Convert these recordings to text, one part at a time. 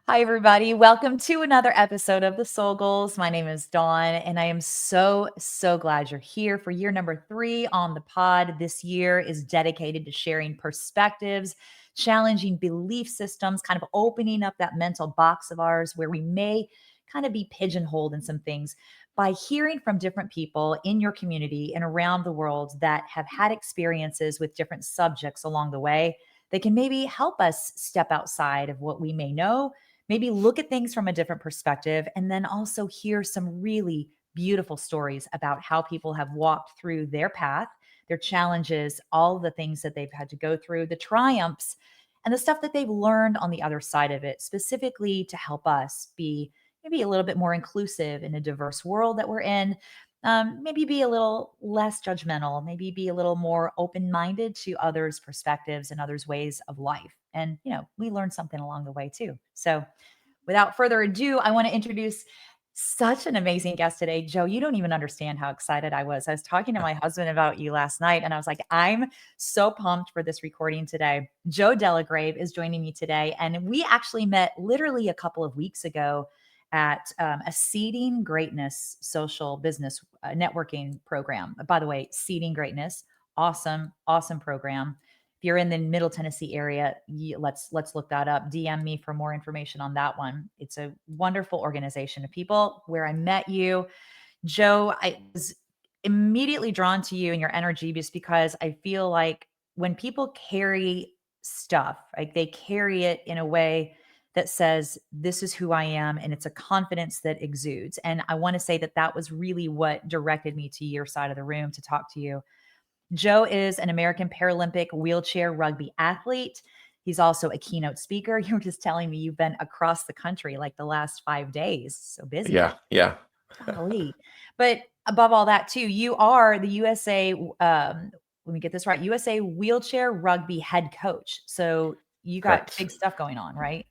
Hi, everybody. Welcome to another episode of the Soul Goals. My name is Dawn, and I am so glad you're here for year number 3 on the pod. This year is dedicated to sharing perspectives, challenging belief systems, kind of opening up that mental box of ours where we may kind of be pigeonholed in some things by hearing from different people in your community and around the world that have had experiences with different subjects along the way. That can maybe help us step outside of what we may know, maybe look at things from a different perspective, and then also hear some really beautiful stories about how people have walked through their path, their challenges, all the things that they've had to go through, the triumphs, and the stuff that they've learned on the other side of it, specifically to help us be maybe a little bit more inclusive in a diverse world that we're in. Maybe be a little less judgmental, maybe be a little more open minded to others' perspectives and others' ways of life. And, we learned something along the way too. So, without further ado, I want to introduce such an amazing guest today. Joe, you don't even understand how excited I was. I was talking to my husband about you last night, and I was like, I'm so pumped for this recording today. Joe Delagrave is joining me today. And we actually met literally a couple of weeks ago at a Seeding Greatness social business networking program. By the way, Seeding Greatness, awesome program. If you're in the Middle Tennessee area, let's look that up. DM me for more information on that one. It's a wonderful organization of people where I met you. Joe, I was immediately drawn to you and your energy just because I feel like when people carry stuff, like they carry it in a way that says, this is who I am. And it's a confidence that exudes. And I want to say that that was really what directed me to your side of the room to talk to you. Joe is an American Paralympic wheelchair rugby athlete. He's also a keynote speaker. You were just telling me you've been across the country like the last 5 days. So busy. Yeah. Golly. But above all that, too, you are the USA, let me get this right, USA wheelchair rugby head coach. So you got Correct. big stuff going on, right?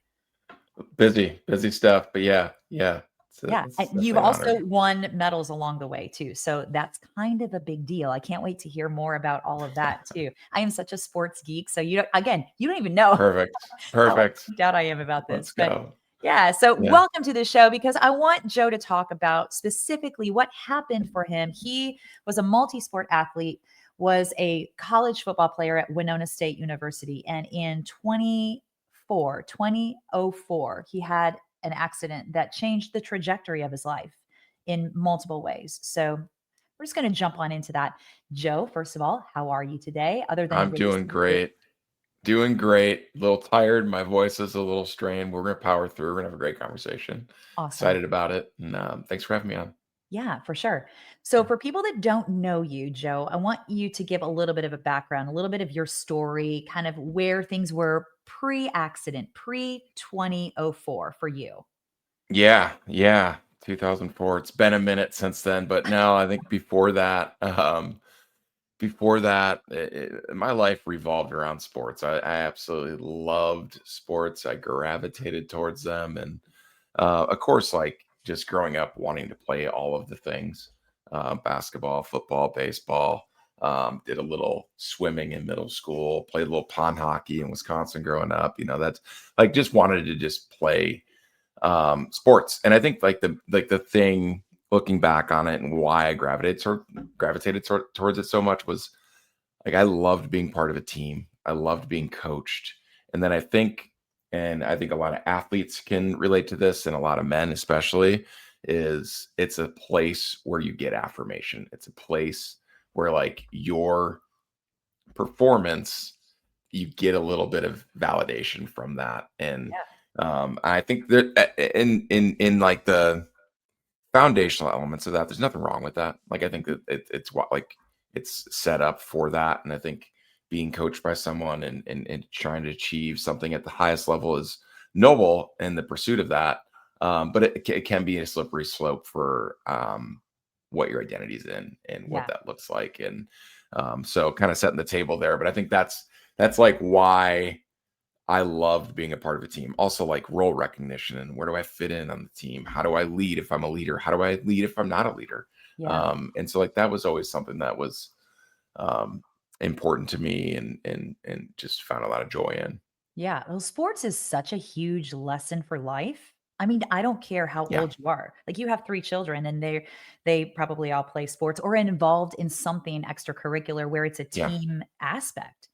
Busy stuff, but yeah. It's, Yeah. it's And you've definitely an also honor. won medals along the way, too. So that's kind of a big deal. I can't wait to hear more about all of that, too. I am such a sports geek. So you don't even know Perfect. how Perfect. freaked out I am about this. Let's But go. yeah, so Yeah. welcome to the show because I want Joe to talk about specifically what happened for him. He was a multi-sport athlete, was a college football player at Winona State University, and in 2004, he had an accident that changed the trajectory of his life in multiple ways. So we're just going to jump on into that. Joe, first of all, how are you today? Other than I'm great to doing see you. great. Doing great. A little tired. My voice is a little strained. We're gonna power through. We're gonna have a great conversation. Awesome. Excited about it. And thanks for having me on. Yeah, for sure. So, for people that don't know you, Joe, I want you to give a little bit of a background, a little bit of your story, kind of where things were pre accident, pre 2004 for you. Yeah. 2004. It's been a minute since then, but no, I think before that, my life revolved around sports. I absolutely loved sports. I gravitated towards them, and of course, like just growing up, wanting to play all of the things: basketball, football, baseball. Did a little swimming in middle school. Played a little pond hockey in Wisconsin growing up. That's like just wanted to just play sports. And I think like the thing looking back on it and why I gravitated towards it so much was like I loved being part of a team. I loved being coached. And then I think a lot of athletes can relate to this, and a lot of men especially, is it's a place where you get affirmation. It's a place where like your performance, you get a little bit of validation from that. And Yeah. I think that in like the foundational elements of that, there's nothing wrong with that. Like I think that it's what like it's set up for that. And I think being coached by someone and trying to achieve something at the highest level is noble in the pursuit of that. But it can be a slippery slope for what your identity is in and what Yeah. that looks like. And so kind of setting the table there. But I think that's like why I loved being a part of a team. Also, like role recognition and where do I fit in on the team? How do I lead if I'm a leader? How do I lead if I'm not a leader? Yeah. And so like that was always something that was um, important to me and just found a lot of joy in. Yeah, well, sports is such a huge lesson for life. I mean, I don't care how Yeah, old you are. Like you have 3 children and they probably all play sports or involved in something extracurricular where it's a yeah, team aspect.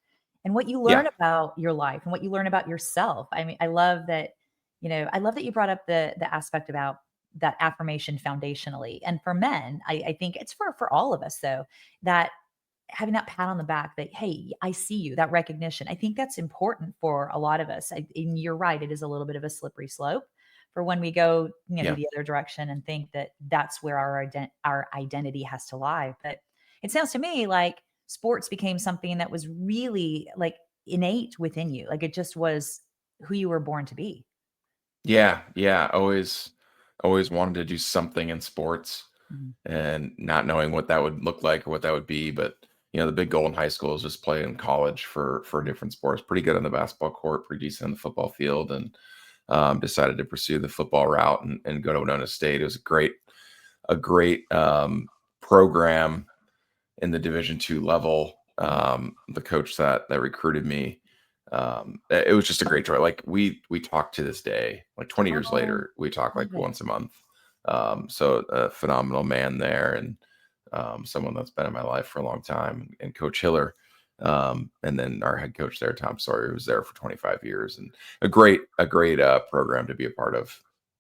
And what you learn yeah, about your life and what you learn about yourself. I mean, I love that, I love that you brought up the aspect about that affirmation foundationally. And for men, I think it's for all of us though, that having that pat on the back that, "Hey, I see you," that recognition. I think that's important for a lot of us. And you're right, it is a little bit of a slippery slope for when we go, yeah. the other direction and think that that's where our identity has to lie. But it sounds to me like sports became something that was really like innate within you. Like it just was who you were born to be. Yeah, yeah, always wanted to do something in sports Mhm. and not knowing what that would look like or what that would be, but, the big goal in high school is just play in college for different sports. Pretty good on the basketball court, pretty decent on the football field, and, decided to pursue the football route and go to Winona State. It was a great program in the Division II level. Mhm. The coach that recruited me, it was just a great joy. Like we talk to this day, like 20 years Oh, later, we talk like love it. once a month. So a phenomenal man there, and someone that's been in my life for a long time, and Coach Hiller. And then our head coach there, Tom Sawyer, who was there for 25 years, and a great program to be a part of.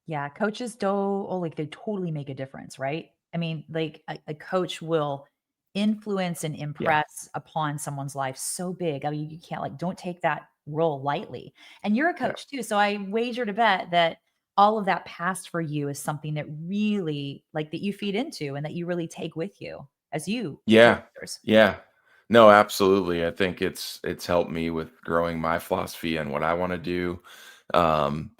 Yeah, coaches do like they totally make a difference, right? I mean, like a coach will influence and Yeah, impress upon someone's life so big. I mean, you can't like don't take that role lightly. And you're a yeah, coach too, so I wager to bet that all of that past for you is something that really like that you feed into and that you really take with you as you coach yeah, others. yeah. No, absolutely. I think it's helped me with growing my philosophy and what I want to do. Um,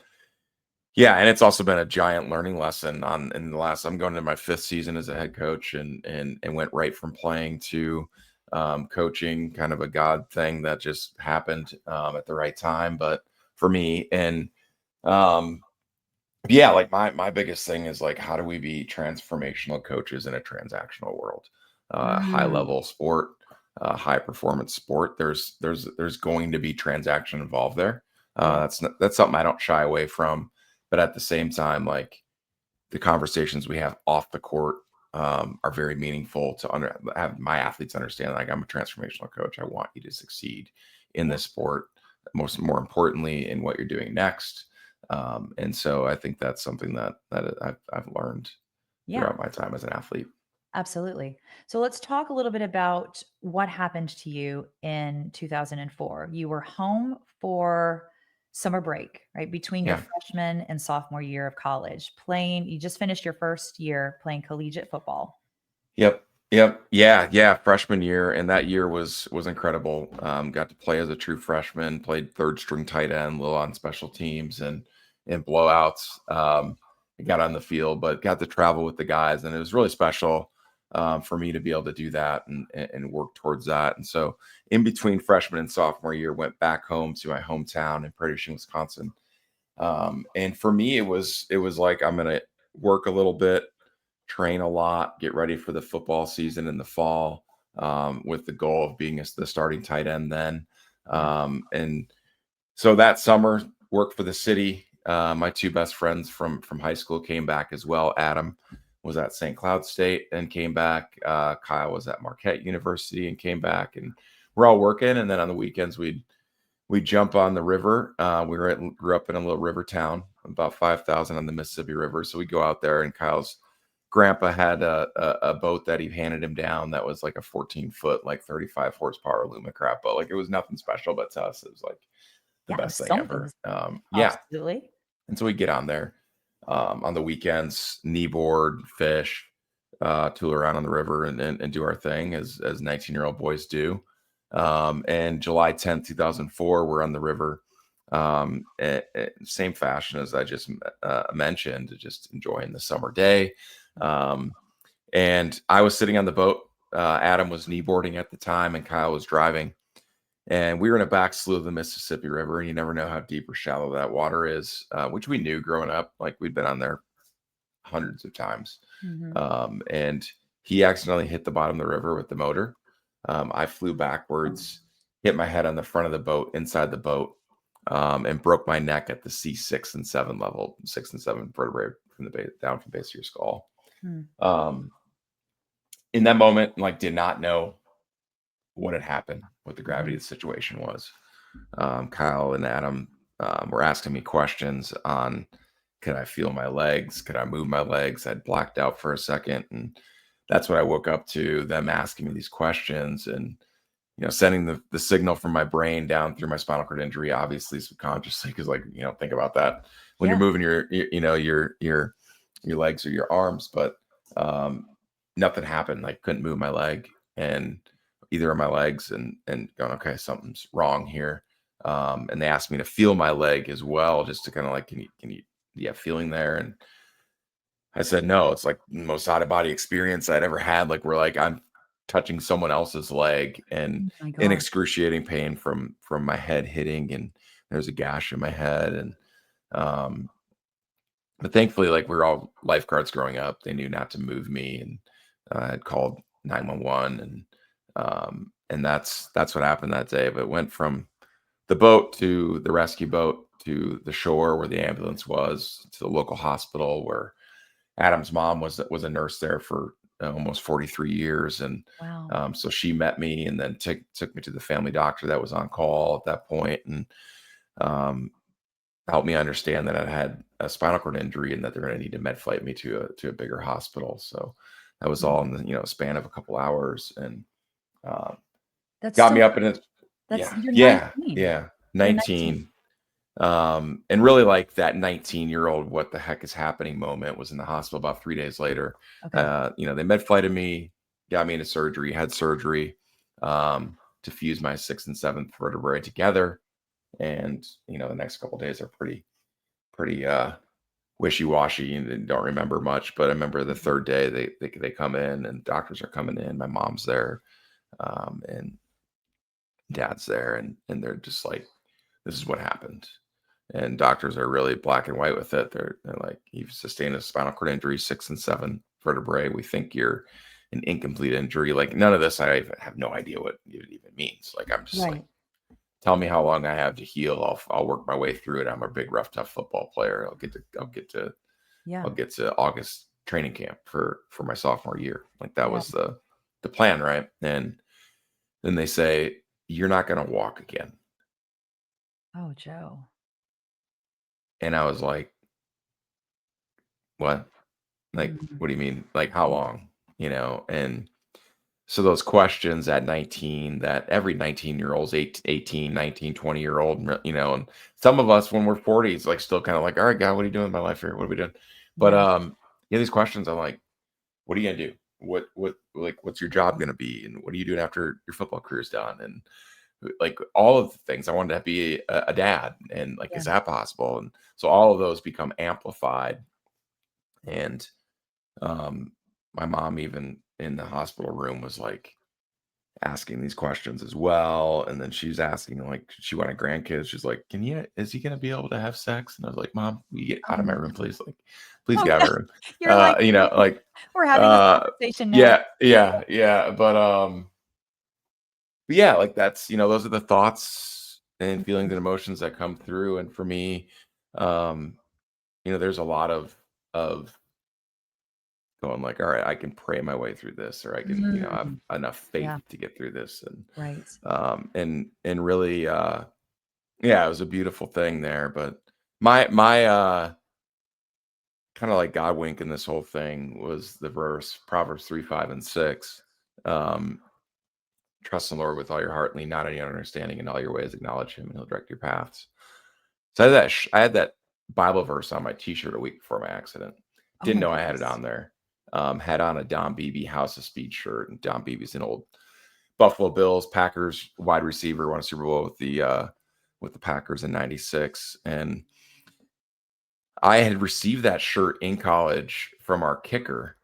yeah, and it's also been a giant learning lesson on in the last. I'm going into my fifth season as a head coach, and went right from playing to coaching, kind of a God thing that just happened at the right time. But for me, and um, yeah, like my biggest thing is like, how do we be transformational coaches in a transactional world? High Mm, level sport, high performance sport. There's going to be transaction involved there. yeah. That's something I don't shy away from. But at the same time, like the conversations we have off the court are very meaningful to have my athletes understand. Like, I'm a transformational coach. I want you to succeed in Yeah. this sport. More importantly, in what you're doing next. And so I think that's something that I've learned Yeah. throughout my time as an athlete. Absolutely. So let's talk a little bit about what happened to you in 2004. You were home for summer break, right? Between your Yeah. freshman and sophomore year of college, you just finished your first year playing collegiate football. Yep. Yep. Yeah. Yeah. Freshman year, and that year was incredible. Got to play as a true freshman. Played third string tight end, little on special teams and blowouts. Got on the field, but got to travel with the guys, and it was really special for me to be able to do that and work towards that. And so, in between freshman and sophomore year, went back home to my hometown in Prairie, Wisconsin. And for me, it was like, I'm gonna work a little bit, train a lot, get ready for the football season in the fall, with the goal of being the starting tight end then. Yeah. And so that summer, worked for the city. My two best friends from high school came back as well. Adam was at St. Cloud State and came back. Kyle was at Marquette University and came back, and we're all working. And then on the weekends, we jump on the river. Grew up in a little river town, about 5,000 on the Mississippi River. So we go out there, and Kyle's grandpa had a boat that he handed him down that was like a 14-foot, like 35 horsepower Lumacrap boat. Like, it was nothing special, but to us, it was like the Yeah. It was best thing something. ever. Yeah. Absolutely. And so we get on there on the weekends, kneeboard, fish, tool around on the river, and do our thing as 19-year-old boys do. And July 10th, 2004, we're on the river. Same fashion as I just mentioned, just enjoying the summer day. Um, and I was sitting on the boat. Adam was kneeboarding at the time, and Kyle was driving. And we were in a back slough of the Mississippi River, and you never know how deep or shallow that water is, which we knew growing up. Like, we'd been on there hundreds of times. Mhm. And he accidentally hit the bottom of the river with the motor. I flew backwards, hit my head on the front of the boat, inside the boat, and broke my neck at the C6 and 7 level, 6 and 7 vertebrae from the base, down from the base of your skull. Hmm. Um, in that moment, like, did not know what had happened, what the gravity Mhm. of the situation was. Kyle and Adam were asking me questions on, could I feel my legs? Could I move my legs? I'd blacked out for a second. And that's what I woke up to, them asking me these questions and, sending the signal from my brain down through my spinal cord injury, obviously subconsciously, because, like, think about that when you're Yeah. moving your legs or your arms, but nothing happened. Like, couldn't move my leg and either of my legs, and going, okay, something's wrong here. And they asked me to feel my leg as well, just to kind of like, can you, do you have feeling there? And I said, no. It's like the most out of body experience I'd ever had. Like, we're like, I'm touching someone else's leg and Oh my in gosh. excruciating pain from my head hitting, and there's a gash in my head. And um but thankfully, like, we're all lifeguards growing up. They knew not to move me, and I had called 911, and that's what happened that day. But it went from the boat to the rescue boat to the shore where the ambulance was, to the local hospital where Adam's mom was a nurse there for almost 43 years. And Wow. so she met me and then took me to the family doctor that was on call at that point, and um, helped me understand that I had a spinal cord injury and that they're going to need to med flight me to a bigger hospital. So that was Mm. all in the span of a couple hours, and uh, That's got so me up in it. that's Yeah, you're yeah, 19. yeah. You're 19. 19. And really, like, that 19-year-old what the heck is happening moment was in the hospital about 3 days later. Okay. They med flighted me, got me into surgery, had surgery to fuse my sixth and seventh vertebrae together. And the next couple of days are pretty wishy-washy and don't remember much. But I remember the Mhm. third day they come in and doctors are coming in. My mom's there, and dad's there, and they're just like, this is what happened. And doctors are really black and white with it. They're like, you've sustained a spinal cord injury, six and seven vertebrae. We think you're an incomplete injury. Like, none of this, have no idea what it even means. Like, I'm just like, Right. tell me how long I have to heal. I'll work my way through it. I'm a big, rough, tough football player. I'll Yeah. get to August training camp for my sophomore year. Like, that Yeah. was the plan, right? And then they say, you're not going to walk again. Oh, Joe. And I was like, what? Like, Mhm. what do you mean? Like, how Yeah. long? And so those questions at 19 that every 19-year-old's 18, 19, 20-year-old, and some of us when we're 40s, like, still kind of like, all right, God, what are you doing in my life here? What are we doing? But Yeah. these questions, I'm like, what are you gonna do? What's your job gonna be? And what are you doing after your football career's done? And like, all of the things. I wanted to be a dad, and like, Yeah. is that possible? And so all of those become amplified. And um, my mom, even in the hospital room, was like asking these questions as well. And then she's asking, like, she wanted grandkids. She's like, is he going to be able to have sex? And I was like, Mom, will you get Oh, out of my no. room, please? Like, please Oh, get out of no. my room. You're like, Like, "We're having this uh, conversation now." yeah, yeah, yeah. But yeah, like, that's, those are the thoughts and feelings Mhm. and emotions that come through. And for me, um, there's a lot of going, like, all right, I can pray my way through this, or I can, have Mm. enough Yeah. faith to get through this. And Right. and really, yeah, it was a beautiful thing there. But my kind of like God wink in this whole thing was the verse Proverbs 3, 5, and 6. Um, Trust in the Lord with all your heart, and lean not on your own understanding, in all your ways acknowledge him, and he'll direct your paths. So I had that Bible verse on my t-shirt a week before my accident. Oh Didn't my know I had it goodness. on there. Had on a Don Beebe House of Speed shirt, and Don Beebe's an old Buffalo Bills, Packers wide receiver, won a Super Bowl with the Packers in '96. And I had received that shirt in college from our kicker.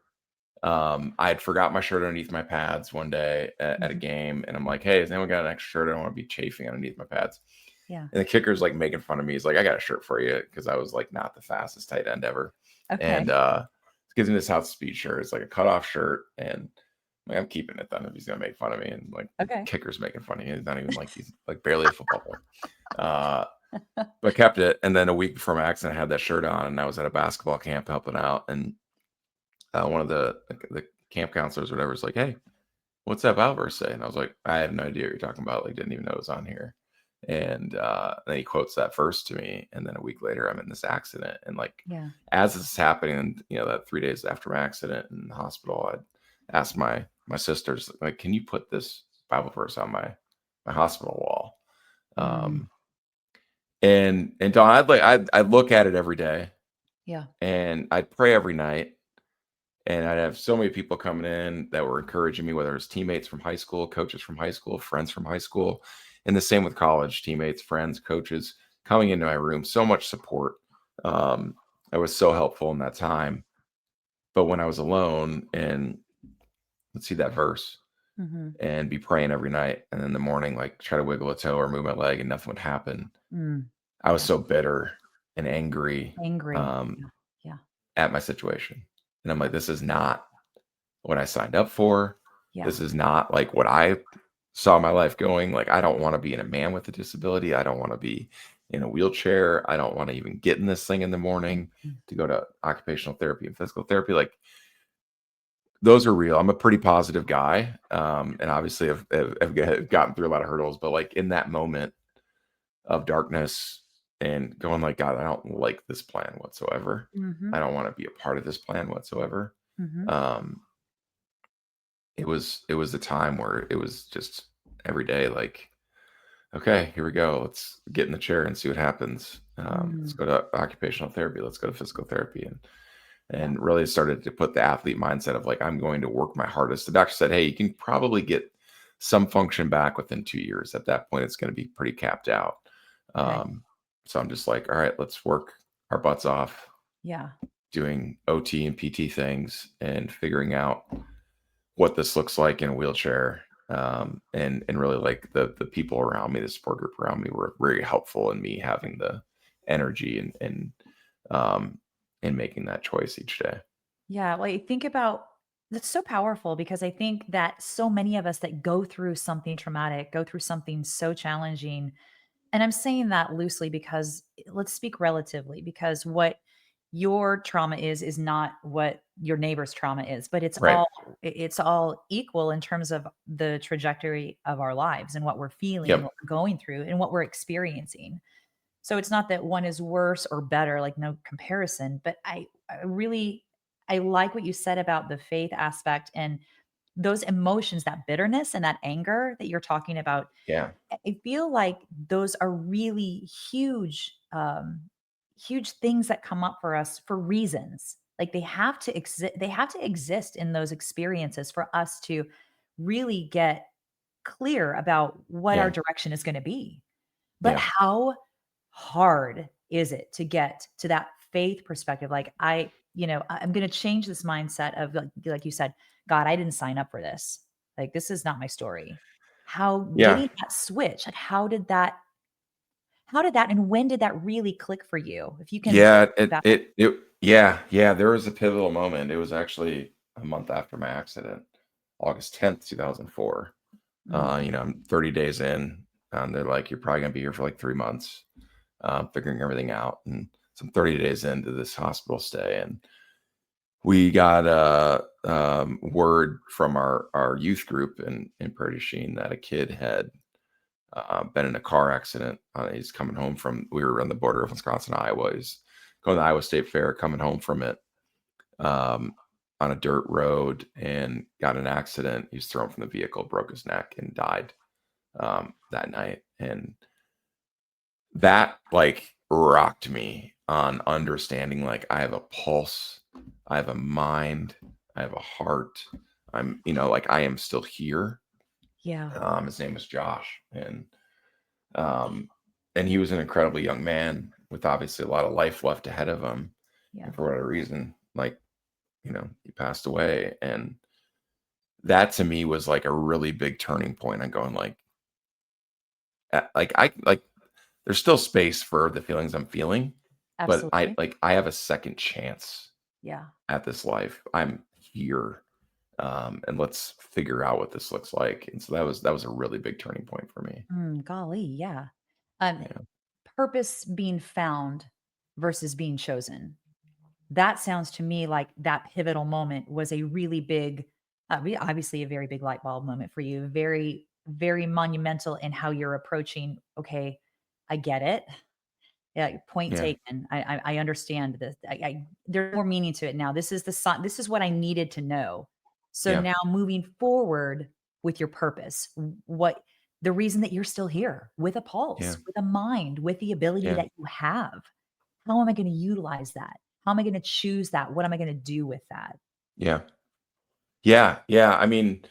I had forgot my shirt underneath my pads one day at a Mhm. game, and I'm like, "Hey, has anyone got an extra shirt? I don't want to be chafing underneath my pads." Yeah. And the kicker's like making fun of me. He's like, "I got a shirt for you," because I was like not the fastest tight end ever. And Okay. gives me this House Speed shirt. It's like a cutoff shirt, and I'm keeping it then if he's gonna make fun of me. And like, the Okay. kicker's making fun of me. He's not even like, he's like barely a football player. but kept it. And then a week before my accident, I had that shirt on, and I was at a basketball camp helping out, and one of the camp counselors, or whatever, was like, "Hey, what's that Bible verse say?" And I was like, "I have no idea what you're talking about. Like, didn't even know it was on here." And then he quotes that verse to me, and then a week later, I'm in this accident, and like Yeah. as this is happening, that 3 days after my accident in the hospital, I asked my sisters, like, "Can you put this Bible verse on my hospital wall?" Mm. Um, and Don, I'd look at it every day, Yeah. and I'd pray every night. And I'd have so many people coming in that were encouraging me, whether it's teammates from high school, coaches from high school, friends from high school, and the same with college teammates, friends, coaches coming into my room. So much support. Um, I was so helpful in that time. But when I was alone and let's see that verse Mhm. and be praying every night, and in the morning, like try to wiggle a toe or move my leg, and nothing would happen. Mm. I was Yeah. so bitter and angry Angry. um, Yeah. Yeah. at my situation, and I'm like, this is not what I signed up for. Yeah. This is not like what I saw my life going. Like, I don't want to be in a man with a disability. I don't want to be in a wheelchair. I don't want to even get in this thing in the morning Mhm. to go to occupational therapy and physical therapy. Like, those are real. I'm a pretty positive guy. And obviously have gotten through a lot of hurdles, but like in that moment of darkness and going like, God, I don't like this plan whatsoever. I Mhm. don't want to be a part of this plan whatsoever. Mhm. Um, it was a time where it was just every day like, okay, here we go. Let's get in the chair and see what happens. Let's Mm. go to occupational therapy. Let's go to physical therapy, and Yeah. really started to put the athlete mindset of like, I'm going to work my hardest. The doctor said, hey, you can probably get some function back within 2 years. At that point, it's going to be pretty capped out. Okay. So I'm just like, all right, let's work our butts off Yeah. doing OT and PT things and figuring out what this looks like in a wheelchair. And really like the people around me, the support group around me were very helpful in me having the energy um and making that choice each day. Yeah, like think about that's so powerful because I think that so many of us that go through something traumatic, go through something so challenging, and I'm saying that loosely because let's speak relatively because what your trauma is not what your neighbor's trauma is, but Right. it's all equal in terms of the trajectory of our lives and what we're feeling, Yep. what we're going through, and what we're experiencing. So it's not that one is worse or better, like no comparison, but I really I like what you said about the faith aspect and those emotions, that bitterness and that anger that you're talking about. Yeah. I feel like those are really huge things that come up for us for reasons. Like they have to exist in those experiences for us to really get clear about what our Yeah. direction is going to be. But Yeah. how hard is it to get to that faith perspective? Like I'm going to change this mindset of like you said, God, I didn't sign up for this. Like this is not my story. How Yeah. getting that switch, like how did that and when did that really click for you? If you can Yeah. speak about Yeah. There was a pivotal moment. It was actually a month after my accident, August 10th, 2004. mm, I'm 30 days in. They're like, you're probably gonna be here for like 3 months, figuring everything out. And so I'm 30 days into this hospital stay, and we got a word from our youth group in Prairie du Chien that a kid had been in a car accident. He's coming home from. We were on the border of Wisconsin and Iowa. He's going to the Iowa State Fair, coming home from it um, on a dirt road, and got in an accident. He was thrown from the vehicle, broke his neck, and died that night. And that like rocked me on understanding like I have a pulse, I have a mind, I have a heart. Like I am still here. yeah, His name was Josh, um, and he was an incredibly young man with obviously a lot of life left ahead of him. yeah, And for whatever reason, like he passed away, and that to me was like a really big turning point. On going like there's still space for the feelings I'm feeling, but absolutely. I have a second chance Yeah. at this life. I'm here, and let's figure out what this looks like. And so that was a really big turning point for me. Golly, yeah. Um, Yeah. purpose being found versus being chosen. That sounds to me like that pivotal moment was a really big, obviously a very big light bulb moment for you. Very, very monumental in how you're approaching. Okay, I get it. Yeah, point Yeah. taken. I understand this. There's more meaning to it now. This is the sign. This is what I needed to know. So Yeah. now moving forward with your purpose, what the reason that you're still here with a Yeah. pulse, with a mind, with the ability Yeah. that you have. How am I going to utilize that? How am I going to choose that? What am I going to do with that? Yeah. Yeah. Yeah. I mean,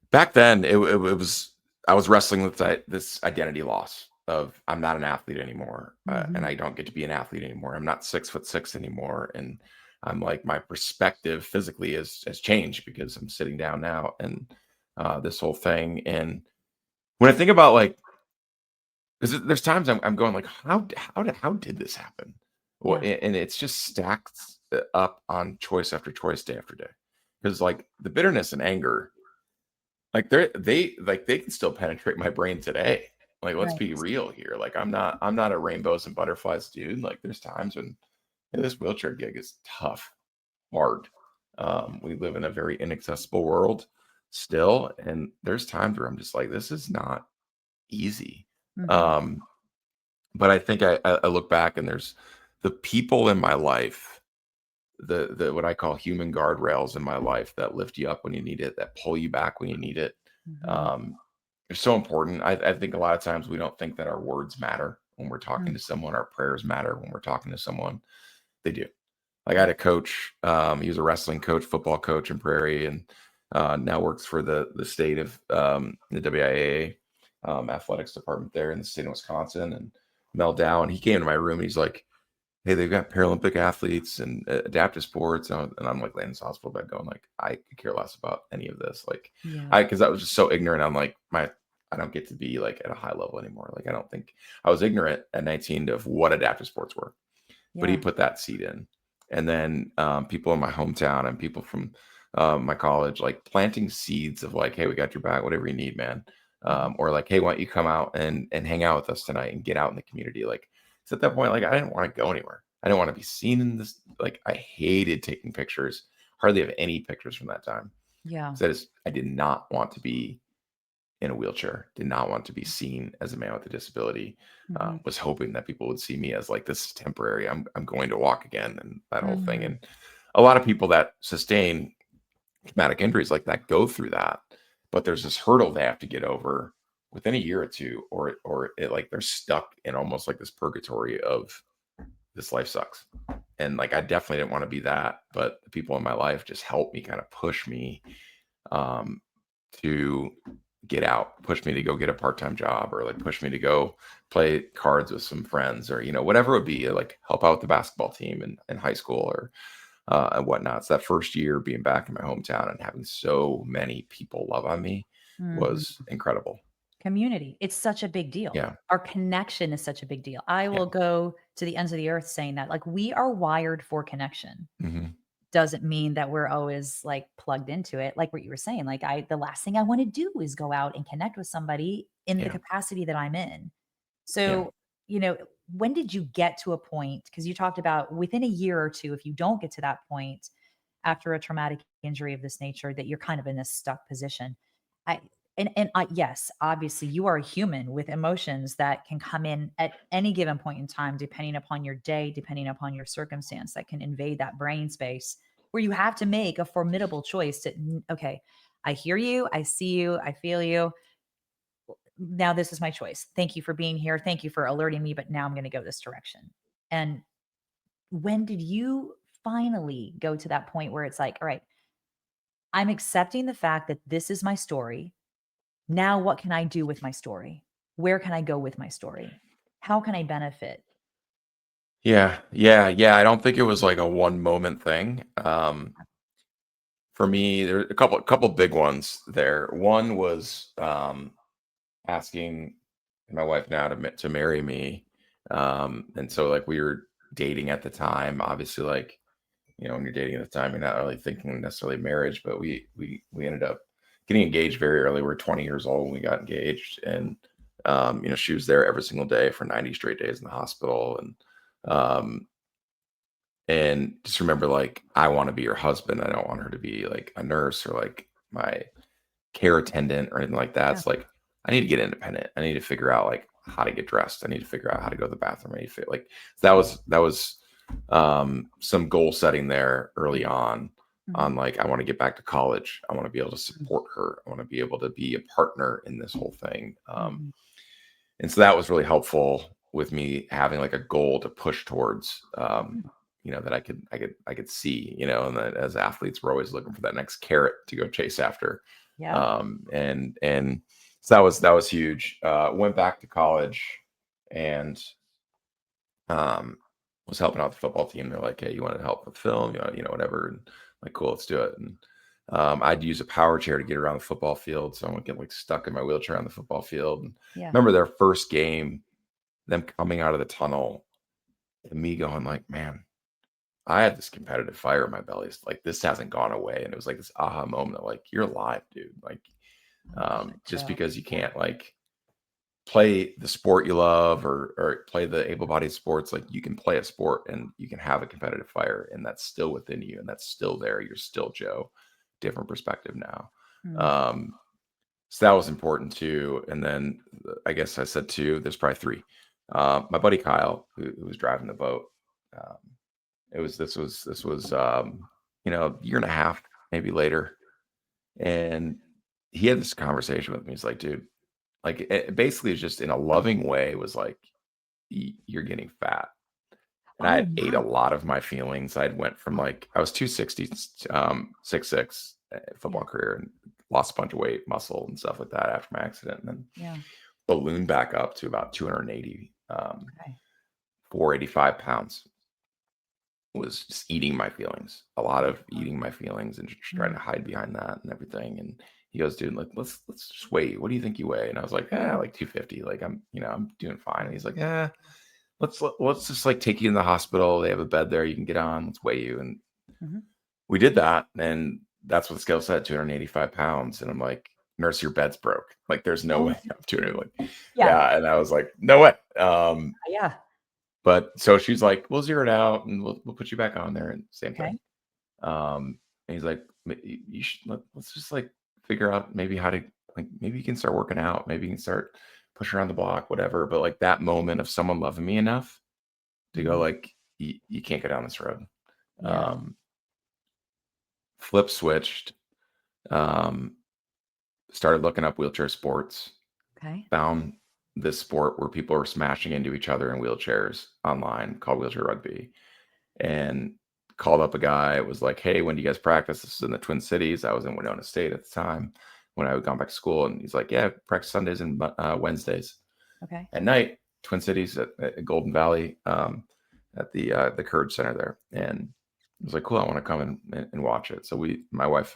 back then, it was I was wrestling with this identity loss of I'm not an athlete anymore, and I Mhm. don't get to be an athlete anymore. I'm not 6'6" anymore, and I'm like my perspective physically has changed because I'm sitting down now, and this whole thing. And when I think about like, there's times I'm going like, how did this happen? Well, Yeah. and it's just stacked up on choice after choice, day after day, because like the bitterness and anger like, they can still penetrate my brain today. Like, let's be Right. real here. Like, I'm not a rainbows and butterflies dude. Like, there's times when this wheelchair gig is tough, hard. We live in a very inaccessible world still, and there's times where I'm just like, this is not easy. Mhm. Um, but I think I look back and there's the people in my life, the what I call human guardrails in my life that lift you up when you need it, that pull you back when you need it. Mhm. Um, they're so important. I think a lot of times we don't think that our words matter when we're talking Mm. to someone, our prayers matter when we're talking to someone. They do. Like I Yeah. had a coach, he was a wrestling coach, football coach in Prairie, and now works for the state of the WIAA athletics department there in the state of Wisconsin. And Mel Dow, and he came to my room and he's like, hey, they've got Paralympic athletes and adaptive sports. And I'm like laying in this hospital bed going like, I could care less about any of this. Like Yeah. because I was just so ignorant. I'm like, I don't get to be like at a high level anymore. Like I don't think I was ignorant at 19 of what adaptive sports were, but he Yeah. put that seed in. And then people in my hometown and people from my college, like planting seeds of like, hey, we got your back, whatever you need, man. Mhm. Or like, hey, why don't you come out and hang out with us tonight and get out in the community? Like, so at that point, like, I didn't want to go anywhere. I didn't want to be seen in this. Like, I hated taking pictures. Hardly have any pictures from that time Yeah. because I did not want to be in a wheelchair, did not want to be seen as a man with a disability, Mhm. was hoping that people would see me as like, this is temporary. I'm going to walk again and that whole thing. Mhm. And a lot of people that sustain traumatic injuries like that go through that, but there's this hurdle they have to get over within a year or two, or it like they're stuck in almost like this purgatory of this life sucks. And like I definitely didn't want to be that, but the people in my life just helped me kind of push me um, to get out, push me to go get a part-time job, or like push me to go play cards with some friends, or whatever it would be, like help out with the basketball team in high school or and whatnot. It's that first year being back in my hometown and having so many people love on me Mhm. was incredible. Community. It's such a big deal. Yeah. Our connection is such a big deal. I Yeah. will go to the ends of the earth saying that, like, we are wired for connection. Hmm. Doesn't mean that we're always, like, plugged into it. Like what you were saying, like, the last thing I wanna do is go out and connect with somebody in the Yeah. capacity that I'm in. Yeah. So, you know, when did you get to a point? Because you talked about within a year or 2, if you don't get to that point after a traumatic injury of this nature, that you're kind of in a stuck position. I yes, obviously, you are a human with emotions that can come in at any given point in time, depending upon your day, depending upon your circumstance, that can invade that brain space where you have to make a formidable choice to, "Okay, I hear you, I see you, I feel you. Now this is my choice. Thank you for being here. Thank you for alerting me, but now I'm going to go this direction." And when did you finally go to that point where it's like, all right, I'm accepting the fact that this is my story. Now what can I do with my story? Where can I go with my story? How can I benefit? Yeah. Yeah. Yeah. I don't think it was like a one moment thing. For me, there are a couple big ones there. One was asking my wife now to marry me. And so like we were dating at the time. Obviously, like when you're dating at the time, you're not really thinking necessarily marriage, but we ended up getting engaged very early. We are 20 years old when we got engaged, and She was there every single day for 90 straight days in the hospital. Um, and just remember, like, I want to be your husband. I don't want her to be like a nurse or like my care attendant or anything like that. Yeah. It's like I need to get independent. I need to figure out like how to get dressed. I need to figure out how to go to the bathroom. I need to feel like that was some goal setting there early on Mhm. like I want to get back to college. I want to be able to support her. I want to be able to be a partner in this whole thing. Mhm. And so that was really helpful with me having like a goal to push towards. Mhm. That I could see, and that as athletes, we're always looking for that next carrot to go chase after. Yeah. And so that was huge. Went back to college and um was helping out the football team. They're like, hey, you want to help with film, whatever. And like, cool, let's do it. And I'd use a power chair to get around the football field. So I wouldn't get like stuck in my wheelchair on the football field. And Yeah. remember their first game, them coming out of the tunnel and me going like, man, I have this competitive fire in my belly. It's like this hasn't gone away. And it was like this aha moment of like, you're alive, dude. Like, Oh my God, just Joe. because you can't like play the sport you love or play the able-bodied sports, like you can play a sport and you can have a competitive fire and that's still within you and that's still there. You're still Joe. Different perspective now. Mm. Um, so that was important too. And then I guess I said two, there's probably three. My buddy Kyle, who was driving the boat, um, this was a year and a half, maybe later. And he had this conversation with me. He's like, dude, like it basically is just in a loving way was like, you're getting fat. And I Oh had ate a my. lot of my feelings. I'd went from like I was 260, 6'6", Yeah. football career and lost a bunch of weight, muscle and stuff like that after my accident. And then Yeah. ballooned back up to about 280, Okay. 485 pounds. Was just eating my feelings, a lot of eating my feelings and just trying Mm. to hide behind that and everything. And he goes, dude, like let's just weigh you. What do you think you weigh? And I was like, like 250. Like I'm doing fine. And he's like, let's just like take you in the hospital. They have a bed there you can get on. Let's weigh you. And Mhm. we did that. And that's what the scale said, 285 pounds. And I'm like, nurse, your bed's broke. Like there's no Oh, way I'm 200. Like, yeah. yeah. And I was like, no way. Yeah. But so she's like, we'll zero it out and we'll put you back on there and same Okay. thing. And he's like, You should let's just like figure out maybe how to like maybe you can start working out, maybe you can start pushing around the block, whatever." But like that moment of someone loving me enough to go Mhm. like, you can't go down this road." Yeah. Um, Flip switched. Um, Started looking up wheelchair sports. Okay. Found this sport where people are smashing into each other in wheelchairs online called wheelchair rugby. And called up a guy. It was like, "Hey, when do you guys practice?" This is in the Twin Cities. I was in Winona State at the time when I had gone back to school. And he's like, "Yeah, practice Sundays and Wednesdays Okay. at night, Twin Cities at Golden Valley, at the Courage Center there." And I was like, "Cool, I want to come and watch it." So my wife,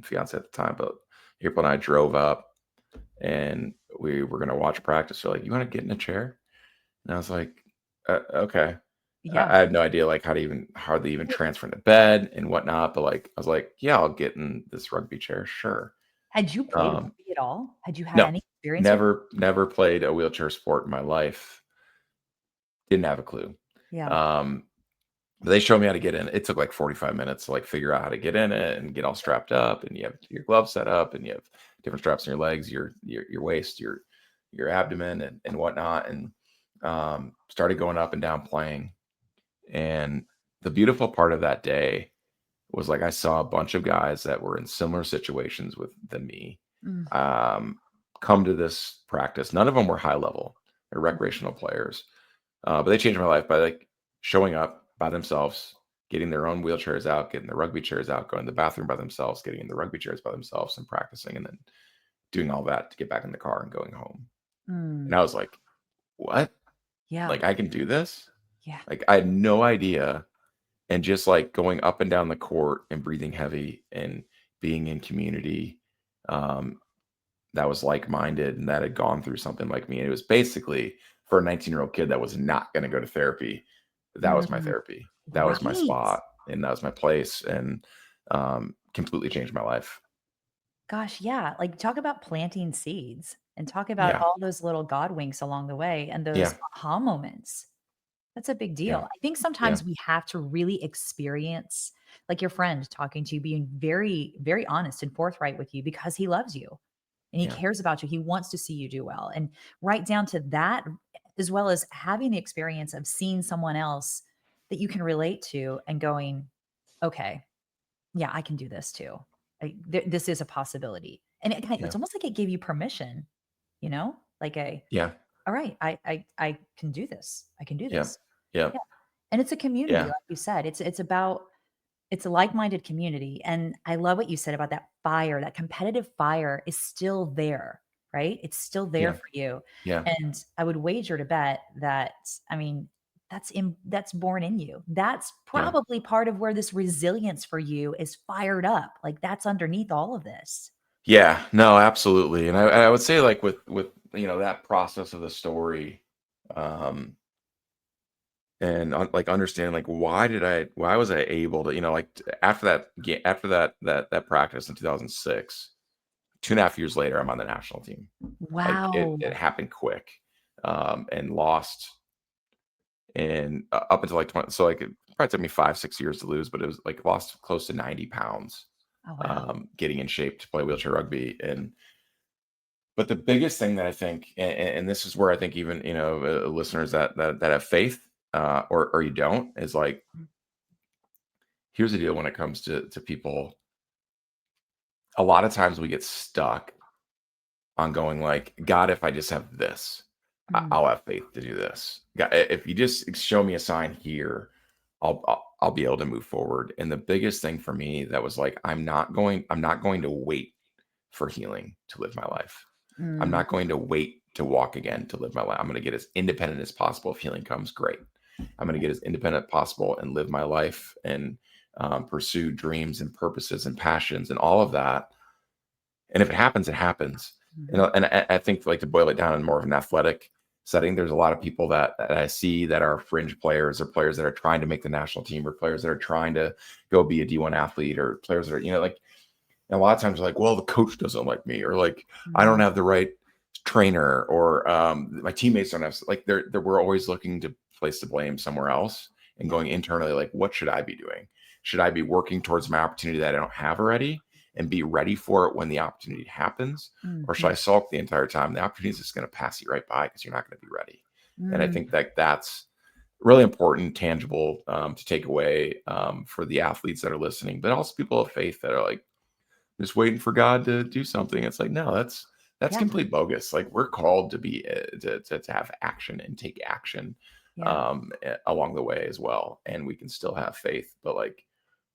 fiance at the time, but April and I drove up and we were going to watch practice. They're like, "You want to get in a chair?" And I was like, okay." Yeah. I had no idea like how to even hardly even transfer into bed and whatnot, but like I was like, "Yeah, I'll get in this rugby chair, sure." Had you played Um, rugby at all? Had you had no, any experience with? never played a wheelchair sport in my life. Didn't have a clue. Yeah. Um, but they showed me how to get in. It took like 45 minutes to like figure out how to get in it and get all strapped up, and you have your gloves set up, and you have different straps on your legs, your waist, your abdomen, and whatnot, and started going up and down playing. And the beautiful part of that day was like I saw a bunch of guys that were in similar situations with than me Mm. um, come to this practice. None of them were high level; they're Mm. recreational players, but they changed my life by like showing up by themselves, getting their own wheelchairs out, getting the rugby chairs out, going to the bathroom by themselves, getting in the rugby chairs by themselves, and practicing, and then doing all that to get back in the car and going home. And Mm. I was like, "What? Yeah. Like I can do this?" Yeah. Like I had no idea. And just like going up and down the court and breathing heavy and being in community um, that was like-minded and that had gone through something like me. And it was basically for a 19-year-old kid that was not going to go to therapy. That was my Mm. therapy. That was my Right. spot and that was my place and completely changed my life. Gosh, yeah. Like talk about planting seeds and talk about Yeah. all those little God winks along the way and those Yeah. aha moments. That's a big deal. Yeah. I think Yeah. sometimes we have to really experience, like your friend talking to you, being very, very honest and forthright with you because he loves you and he Yeah. cares about you. He wants to see you do well. And right down to that, as well as having the experience of seeing someone else that you can relate to and going, okay, yeah, I can do this too. This is a possibility. And it's Yeah. almost like it gave you permission, like Yeah. all right, I can do this. I can do Yeah. this. Yeah. Yeah. And it's a community, Yeah. like you said. It's a like-minded community. And I love what you said about that fire. That competitive fire is still there, right? It's still there Yeah. for you. Yeah. And I would wager to bet that, I mean, that's born in you. That's Yeah. probably part of where this resilience for you is fired up. Like that's underneath all of this. Yeah, no, absolutely. And I would say like with that process of the story, um, and like understanding like why was I able to like after that practice in 2006, 2.5 years later, I'm on the national team. Like it Wow. happened quick, and lost and up until like 20. So like it probably took me 5-6 years to lose, but it was like lost close to 90 pounds, Oh, wow. getting in shape to play wheelchair rugby. But the biggest thing that I think, and this is where I think even listeners that have faith, or you don't, is like here's the deal when it comes to people. A lot of times we get stuck on going like, God, if I just have this, Mm, I'll have faith to do this. God, if you just show me a sign here, I'll be able to move forward. And the biggest thing for me that was like, I'm not going to wait for healing to live my life. I'm mm, not going to wait to walk again to live my life. I'm going to get as independent as possible. If healing comes, great. I'm going to get as independent as possible and live my life and pursue dreams and purposes and passions and all of that. And if it happens, it happens. mhm, And I think like to boil it down in more of an athletic setting, there's a lot of people that I see that are fringe players or players that are trying to make the national team or players that are trying to go be a D1 athlete or players that are, like, and a lot of times like, well, the coach doesn't like me, or like I don't mhm. have the right trainer, or my teammates don't have like they're we're always looking to place the blame somewhere else and Yeah. going internally like, what should I be doing? Should I be working towards my opportunity that I don't have already and be ready for it when the opportunity happens? Or should Mhm. I sulk the entire time? The opportunity is just going to pass you right by because you're not going to be ready. And I Mm, think that that's really important, tangible, to take away, for the athletes that are listening, but also people of faith that are like, just waiting for God to do something. It's like, no, that's yeah, complete bogus. Like we're called to be to have action and take action, yeah, along the way as well, and we can still have faith, but like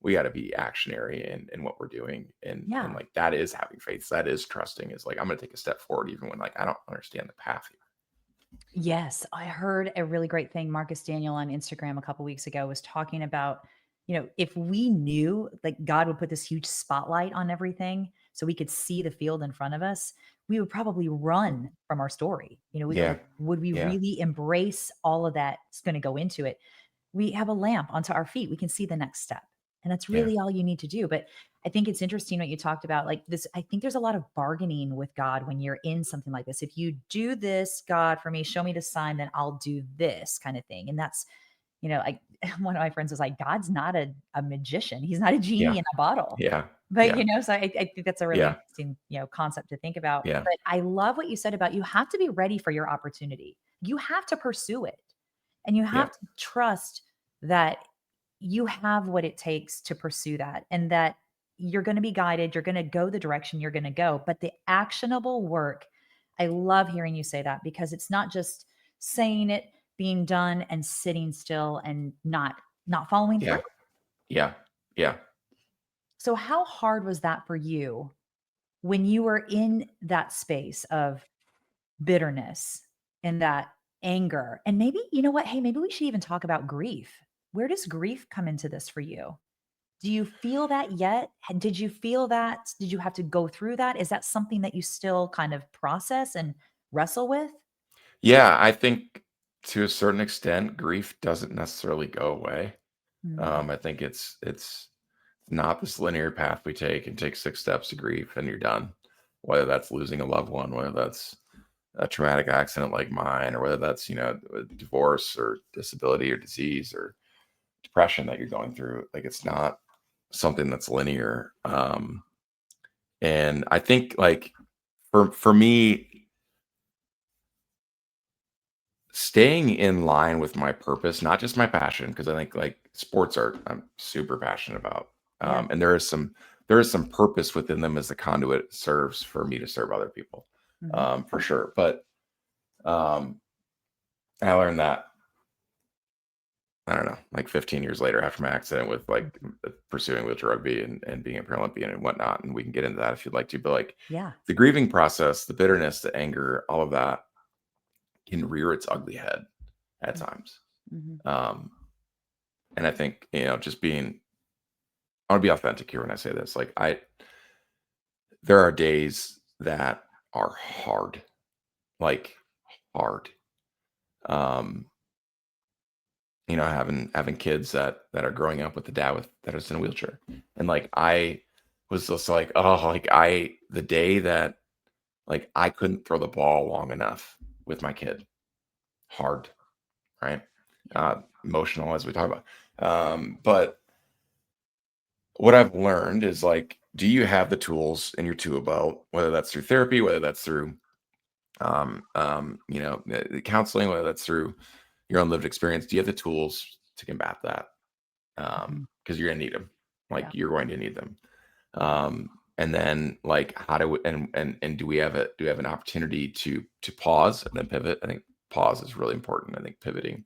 we got to be actionary in what we're doing, and yeah. like that is having faith. That is trusting. Is like I'm going to take a step forward even when like I don't understand the path here. Yes, I heard a really great thing. Marcus Daniel on Instagram a couple weeks ago was talking about, if we knew like God would put this huge spotlight on everything so we could see the field in front of us, we would probably run from our story. Yeah, Would we yeah, really embrace all of that's going to go into it? We have a lamp onto our feet. We can see the next step. And that's yeah, really all you need to do. But I think it's interesting what you talked about. Like this, I think there's a lot of bargaining with God when you're in something like this. If you do this, God, for me, show me the sign, then I'll do this kind of thing. And that's, like one of my friends was like, God's not a magician. He's not a genie yeah, in a bottle. yeah, But, yeah, so I think that's a really yeah, interesting, concept to think about. yeah, But I love what you said about you have to be ready for your opportunity. You have to pursue it. And you yeah, have to trust that you have what it takes to pursue that and that you're going to be guided. You're going to go the direction you're going to go. But the actionable work, I love hearing you say that because it's not just saying it, being done and sitting still and not following through. yeah, yeah, yeah. So how hard was that for you when you were in that space of bitterness and that anger? And maybe, you know what? Hey, maybe we should even talk about grief. Where does grief come into this for you? Do you feel that yet? Did you feel that? Did you have to go through that? Is that something that you still kind of process and wrestle with? Yeah, I think to a certain extent, grief doesn't necessarily go away. Mm, I think it's not this linear path we take and take 6 steps to grief and you're done. Whether that's losing a loved one, whether that's a traumatic accident like mine, or whether that's, a divorce or disability or disease or depression that you're going through. Like, it's not something that's linear. And I think, like, for me, staying in line with my purpose, not just my passion, because I think, like, sports are I'm super passionate about. Yeah. And there is some purpose within them as the conduit serves for me to serve other people, Mhm. for sure. But um, I learned that, I don't know, like 15 years later after my accident with, like, Mhm. pursuing with rugby and being a Paralympian and whatnot. And we can get into that if you'd like to. But, like, Yeah. the grieving process, the bitterness, the anger, all of that can rear its ugly head at times. Mhm. Um, and I think, just being, I want to be authentic here when I say this. Like, there are days that are hard, like, hard. Um, having kids that are growing up with a dad that is in a wheelchair, and, like, I was just like, oh, like, the day that, like, I couldn't throw the ball long enough with my kid, hard, right? Yeah. Emotional, as we talk about. But what I've learned is, like, do you have the tools in your tool belt, whether that's through therapy, whether that's through counseling, whether that's through your own lived experience, do you have the tools to combat that? Mhm. Because you're gonna need them. Yeah. Like, you're going to need them. And then, like, how do we, and do we have an opportunity to pause and then pivot? I think pause is really important. I think pivoting,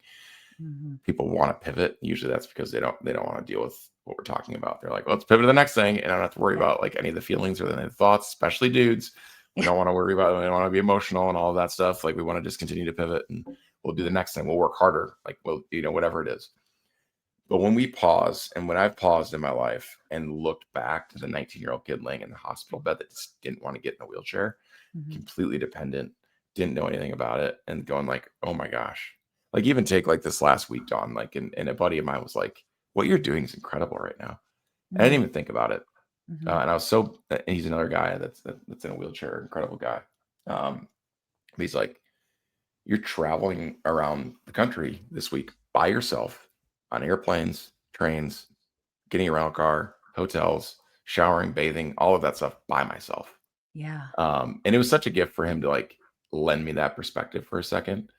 Mhm. people want to pivot. Usually that's because they don't want to deal with what we're talking about. They're like, let's pivot to the next thing, and I don't have to worry Yeah. about, like, any of the feelings or any of the thoughts, especially dudes. We don't want to worry about it. We don't want to be emotional and all of that stuff. Like, we want to just continue to pivot, and we'll do the next thing. We'll work harder. Like, we'll, whatever it is. But when we pause, and when I've paused in my life and looked back to the 19-year-old kid laying in the hospital bed that just didn't want to get in a wheelchair, Mhm. completely dependent, didn't know anything about it, and going, like, oh my gosh. Like, even take, like, this last week, Dawn, like, and a buddy of mine was like, what you're doing is incredible right now. I Mm. didn't even think about it. Mhm. And I was so, and he's another guy that's in a wheelchair, incredible guy. Um, but he's like, you're traveling around the country this week by yourself on airplanes, trains, getting a rental car, hotels, showering, bathing, all of that stuff by myself. Yeah. And it was such a gift for him to, like, lend me that perspective for a second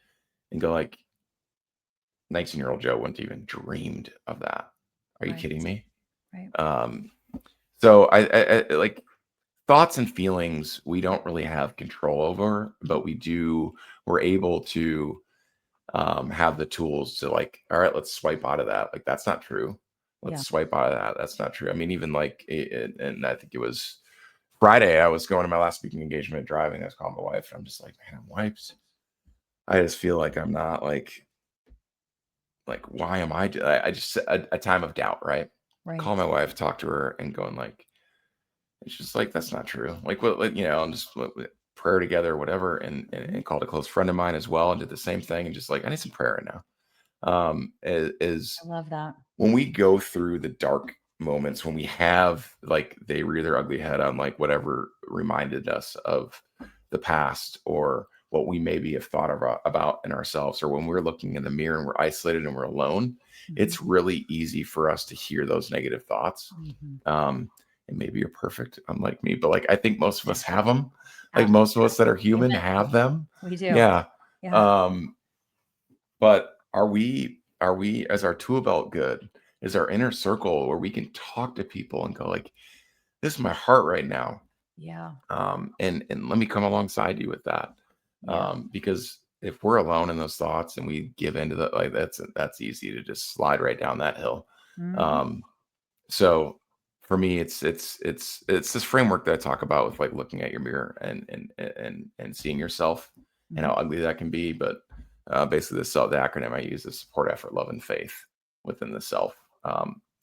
and go, like, 19-year-old Joe wouldn't even dreamed of that. Are you Right. kidding me? Right. Um, so like, thoughts and feelings we don't really have control over, but we're able to have the tools to, like, all right, let's swipe out of that. Like, that's not true. Yeah. Let's swipe out of that. That's not true. I mean, even, like, and I think it was Friday, I was going to my last speaking engagement driving. I was calling my wife, and I'm just like, man, I'm wiped. I just feel like I'm not, like, why am I just, a time of doubt, right? Right. Call my wife, talk to her, and going, like, it's just like, that's not true. Like, what, like, and just prayer together, whatever, Mhm. and called a close friend of mine as well and did the same thing, and just like, I need some prayer right now. Is I love that. when we go through the dark moments, when we have, like, they rear their ugly head on, like, whatever reminded us of the past, or what we maybe have thought about in ourselves, or when we're looking in the mirror and we're isolated and we're alone, Mhm. it's really easy for us to hear those negative thoughts. Mhm. And maybe you're perfect, unlike me, but, like, I think most of us have them. Yeah. Like, most of us that are human Amen. have them. We do. Yeah. Yeah. Um, but are we as our tool belt good? Is our inner circle where we can talk to people and go, like, this is my heart right now. Yeah. And let me come alongside you with that. Yeah. Because if we're alone in those thoughts and we give into that, like, that's easy to just slide right down that hill. Mhm. Um, so for me, it's this framework that I talk about with, like, looking at your mirror and seeing yourself and Mhm. how ugly that can be. But basically, the acronym I use is support, effort, love, and faith within the self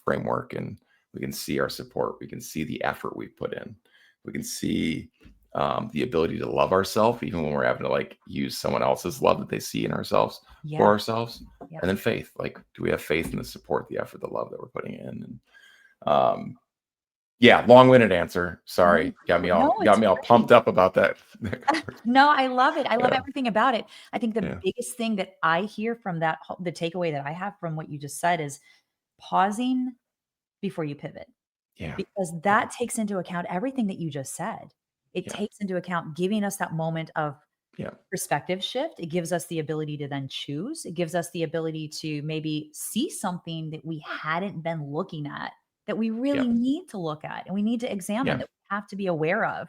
framework. And we can see our support. We can see the effort we put in. We can see the ability to love ourselves, even when we're having to, like, use someone else's love that they see in ourselves for Yeah. ourselves. Yeah. And then faith, like, do we have faith in the support, the effort, the love that we're putting in? And um, Yeah, long-winded answer. No, Sorry. no, Got it's me all great. pumped up about that. No, I love it. I love Yeah, everything about it. I think the yeah, biggest thing that I hear from the takeaway that I have from what you just said is pausing before you pivot, yeah, because yeah, that takes into account everything that you just said. It yeah, takes into account giving us that moment of yeah, perspective shift. It gives us the ability to then choose. It gives us the ability to maybe see something that we hadn't been looking at, that we yeah, really need to look at and we need to examine, yeah, that we have to be aware of.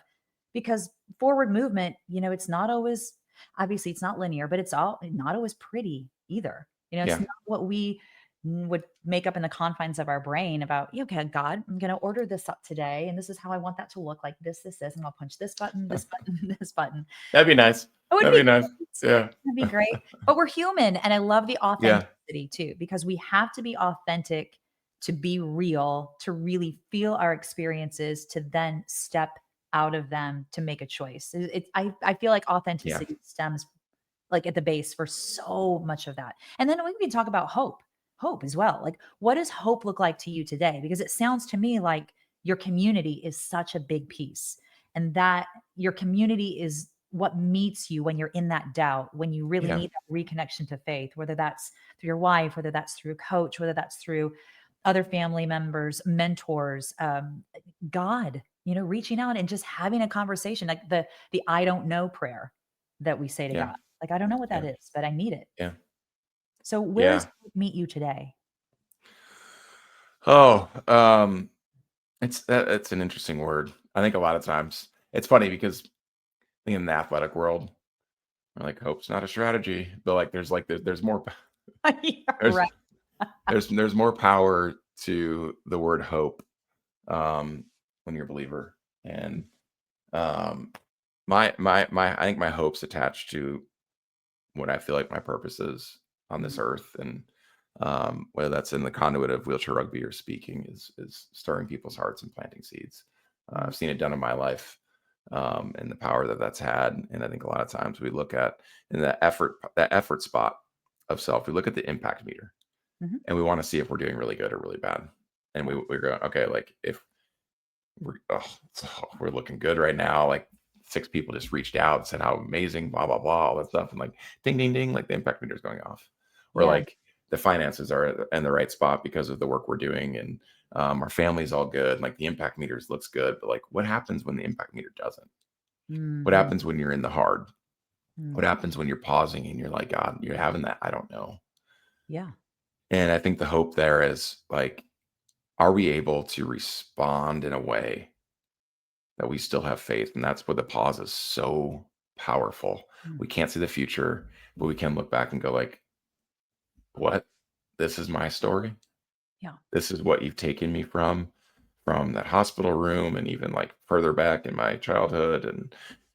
Because forward movement, it's not always, obviously, it's not linear, but it's all not always pretty either. It's yeah, not what we would make up in the confines of our brain about, "Yeah, okay, God, I'm going to order this up today. And this is how I want that to look like this. And I'll punch this button, this button." That'd be nice. It would That'd be be nice. great. Yeah. That'd be great. But we're human, and I love the Yeah, authenticity too, because we have to be authentic to be real, to really feel our experiences, to then step out of them to make a choice. I feel like yeah, authenticity stems like at the base for so much of that. And then we can talk about hope, hope as well. Like, what does hope look like to you today? Because it sounds to me like your community is such a big piece, and that your community is what meets you when you're in that doubt, when you really yeah, need that reconnection to faith, whether that's through your wife, whether that's through a coach, whether that's through other family members, mentors, God, reaching out and just having a conversation, like the I don't know prayer that we say to yeah, God. Like, I don't know what that yeah, is, but I need it. yeah, So where does yeah. hope meet you today? Oh, it's an interesting word. I think a lot of times it's funny because in the athletic world, we're like, hope's not a strategy, but there's more Yeah, there's right. there's more power to the word hope when you're a believer. And um my I think my hope's attached to what I feel like my purpose is on this Mhm, earth. And whether that's in the conduit of wheelchair rugby or speaking is stirring people's hearts and planting seeds. mhm, I've seen it done in my life, and the power that that's had. And I think a lot of times we look at in that effort spot of self, we look at the impact meter mhm. and we want to see if we're doing really good or really bad. And Yeah, we're going, okay, like if we're looking good right now. Like 6 people just reached out and said how amazing, blah, blah, blah, all that stuff. And like ding, ding, ding, like the impact meter is going off. Or yeah, like the finances are in the right spot because of the work we're doing. And our family's all good. Like the impact meters looks good. But like what happens when the impact meter doesn't? What mhm, happens when you're in the hard? mm, What happens when you're pausing and you're like, God, you're having that? I don't know. yeah, And I think the hope there is like, are we able to respond in a way that we still have faith? And that's where the pause is so powerful. mm, We can't see the future, but we can look back and go like, what? This is my story. yeah, This is what you've taken me from that hospital room and even like further back in my childhood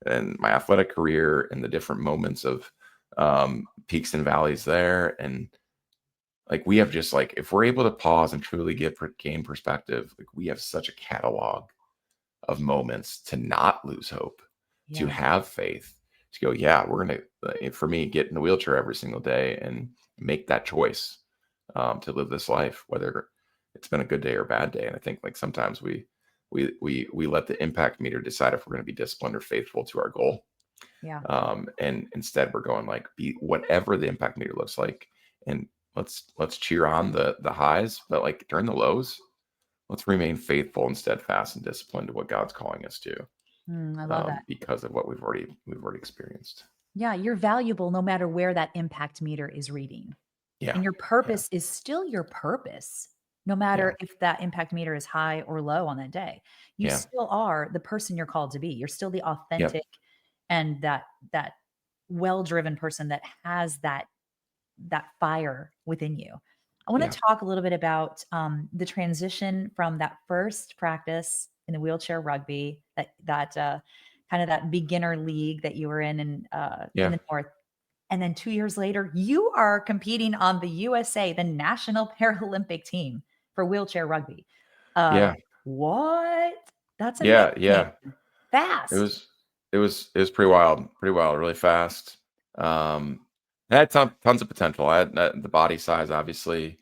and my athletic career and the different moments of peaks and valleys there. And like we have just like if we're able to pause and truly gain perspective, like we have such a catalog of moments to not lose hope, to yeah, have faith, to go, yeah, we're gonna. For me, get in the wheelchair every single day and make that choice to live this life, whether it's been a good day or a bad day. And I think like sometimes we let the impact meter decide if we're going to be disciplined or faithful to our goal. yeah. And instead, we're going like be whatever the impact meter looks like, and let's cheer on the highs, but like during the lows, let's remain faithful and steadfast and disciplined to what God's calling us to, I love that. because of what we've already experienced. Yeah, you're valuable no matter where that impact meter is reading. Yeah, And your yeah, purpose is still your purpose, no yeah, matter if that impact meter is high or low on that day. You yeah, still are the person you're called to be. You're still the yep, authentic and that well-driven person that has that fire within you. I want yeah, to talk a little bit about the transition from that first practice in the wheelchair rugby, that kind of that beginner league that you were in yeah, the north, and then 2 years later, you are competing on the USA, the National Paralympic team for wheelchair rugby. Uh, yeah, what? That's yeah, amazing. yeah. It Fast. was it was pretty wild, really fast. I had tons of potential. I had the body size, obviously.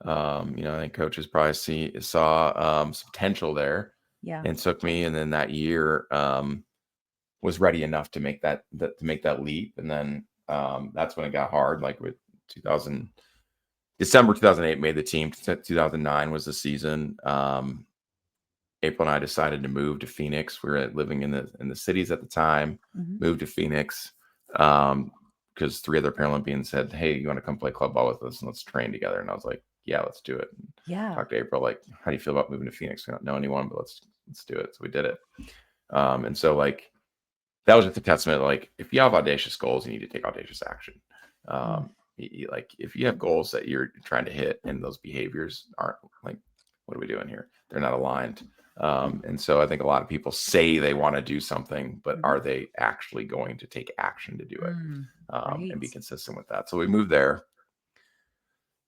I think coaches probably saw some potential there. Yeah. and took me. And then that year, was ready enough to make that leap. And then that's when it got hard. Like with 2000 December 2008 made the team. 2009 was the season. April and I decided to move to Phoenix. We were living in the cities at the time. Mhm. Moved to Phoenix because 3 other Paralympians said, "Hey, you want to come play club ball with us and let's train together?" And I was like, "Yeah, let's do it." And Yeah. talked to April like, "How do you feel about moving to Phoenix? We don't know anyone, but let's do it." So we did it. And so like that was just a testament. Like if you have audacious goals, you need to take audacious action. Mm. Like if you have goals that you're trying to hit and those behaviors aren't like, what are we doing here? They're not aligned. And so I think a lot of people say they want to do something, but Mhm. are they actually going to take action to do it Mm. and be Right. consistent with that? So we moved there,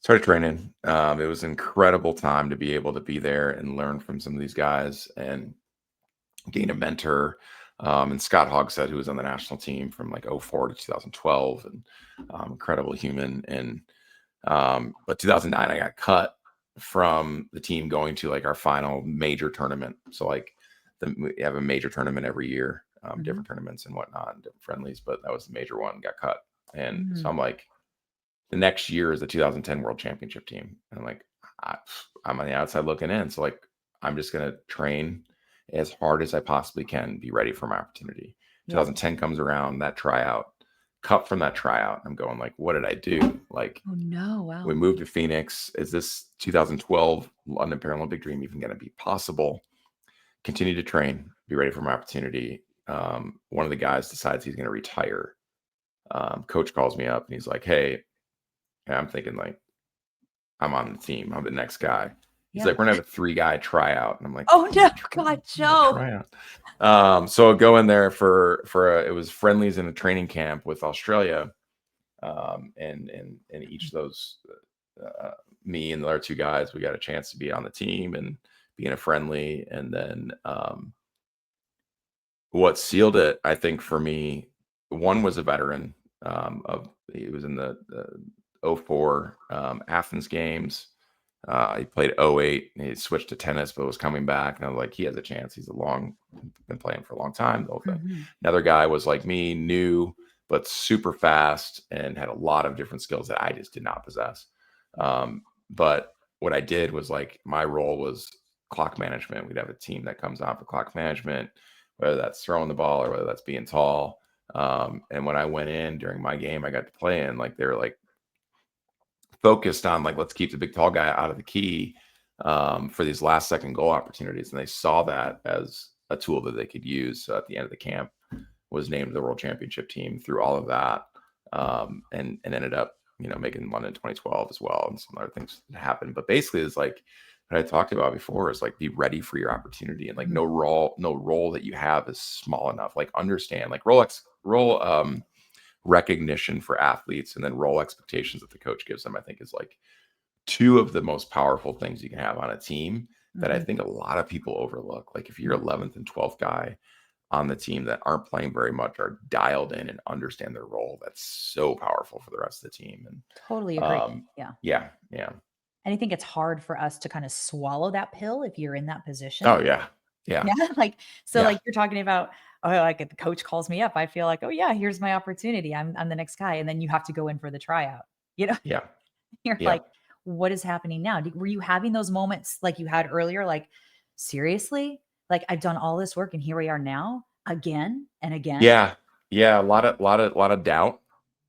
started training. It was an incredible time to be able to be there and learn from some of these guys and gain a mentor. And Scott Hogsett, who was on the national team from like '04 to 2012, and incredible human. And but 2009, I got cut from the team going to like our final major tournament. So like we have a major tournament every year, Mhm. different tournaments and whatnot, and different friendlies. But that was the major one. Got cut, and so Mm. I'm like, the next year is the 2010 World Championship team. And I'm like, I'm on the outside looking in. So like, I'm just gonna train as hard as I possibly can, be ready for my opportunity. Yeah. 2010 comes around, that tryout, cut from that tryout. I'm going like, what did I do? Like, Oh, no. we Wow. moved to Phoenix. Is this 2012 London Paralympic dream even going to be possible? Continue to train, be ready for my opportunity. One of the guys decides he's going to retire. Coach calls me up and he's like, "Hey," and I'm thinking like, I'm on the team. I'm the next guy. He's Yeah. like, "We're gonna have a 3-guy tryout," and I'm like, Oh, no. God, a Joe. tryout." So I go in there it was friendlies and a training camp with Australia, and each of those, uh, me and the other 2 guys, we got a chance to be on the team and be in a friendly, and then what sealed it, I think for me, one was a veteran. He was in the '04 Athens Games. He played '08 and he switched to tennis, but was coming back. And I was like, he has a chance. He's been playing for a long time, the whole thing. Mhm. Another guy was like me, new, but super fast and had a lot of different skills that I just did not possess. Yeah. But what I did was like, my role was clock management. We'd have a team that comes on for clock management, whether that's throwing the ball or whether that's being tall. And when I went in during my game, I got to play in, like, they were like focused on like, let's keep the big tall guy out of the key for these last second goal opportunities. And they saw that as a tool that they could use. So at the end of the camp, was named the world championship team through all of that. And ended up, making London 2012 as well. And some other things that happened. But basically it's like what I talked about before is like, be ready for your opportunity, and like Mhm. no role that you have is small enough. Like understand, like role recognition for athletes and then role expectations that the coach gives them, I think is like 2 of the most powerful things you can have on a team that I Mhm. think a lot of people overlook. Like if you're Mm. 11th and 12th guy on the team that aren't playing very much, are dialed in and understand their role, that's so powerful for the rest of the team. And Totally agree. Yeah. yeah, yeah. And I think it's hard for us to kind of swallow that pill if you're in that position. Oh yeah. Yeah. Yeah, like, so, Yeah. like, you're talking about, oh, like, if the coach calls me up, I feel like, "Oh, yeah, here's my opportunity. I'm the next guy," and then you have to go in for the tryout, you know? Yeah. You're Yeah. like, "What is happening now?" Were you having those moments like you had earlier, like, "Seriously? Like, I've done all this work and here we are now, again and again?" Yeah. Yeah. A lot of doubt.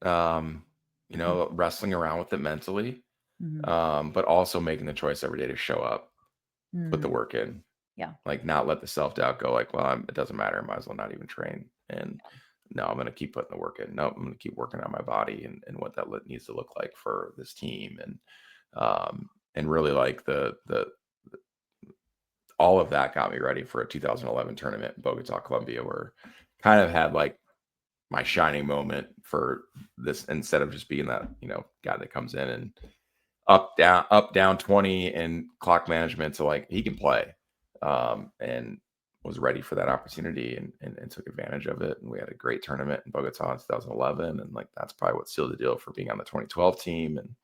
Um, Mm, wrestling around with it mentally. mhm, But also making the choice every day to show up, put the mm, work in, yeah, like not let the self doubt go. Like, well, it doesn't matter. I might as well not even train. And no, I'm going to keep putting the work in. No, I'm going to keep working on my body and what that needs to look like for this team. And really like the all of that got me ready for a 2011 tournament in Bogota, Colombia, where kind of had like my shining moment for this, instead of just being that, guy that comes in and up down 20 and clock management. So like he can play, and was ready for that opportunity and took advantage of it. And we had a great tournament in Bogota in 2011. And like, that's probably what sealed the deal for being on the 2012 team and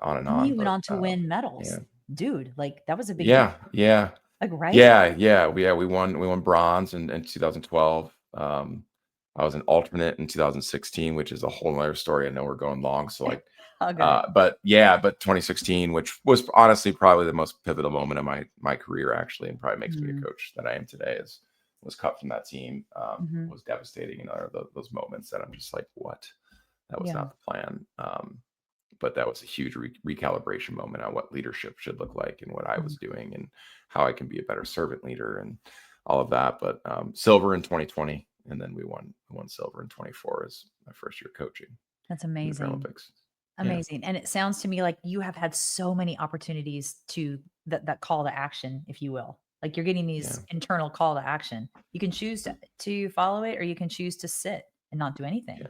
on and and on. you went But on to win yeah, medals. Dude, like, that was a big deal. yeah, yeah. right? We won bronze in 2012. I was an alternate in 2016, which is a whole nother story. I know we're going long, so like, Oh, good. but 2016, which was honestly probably the most pivotal moment of my career, actually, and probably makes me the Mhm, coach that I am today. Is Was cut from that team. mhm. Was devastating, and are those moments that I'm just like, what? That was Yeah. not the plan. But that was a huge recalibration moment on what leadership should look like and what I Mhm. was doing and how I can be a better servant leader and all of that. But silver in 2020, and then we won silver in 24 as my first year coaching That's in the amazing. Paralympics. Yeah, Amazing, and it sounds to me like you have had so many opportunities to that call to action, if you will. Like, you're getting yeah, these internal call to action. You can choose to follow it, or you can choose to sit and not do anything. yeah,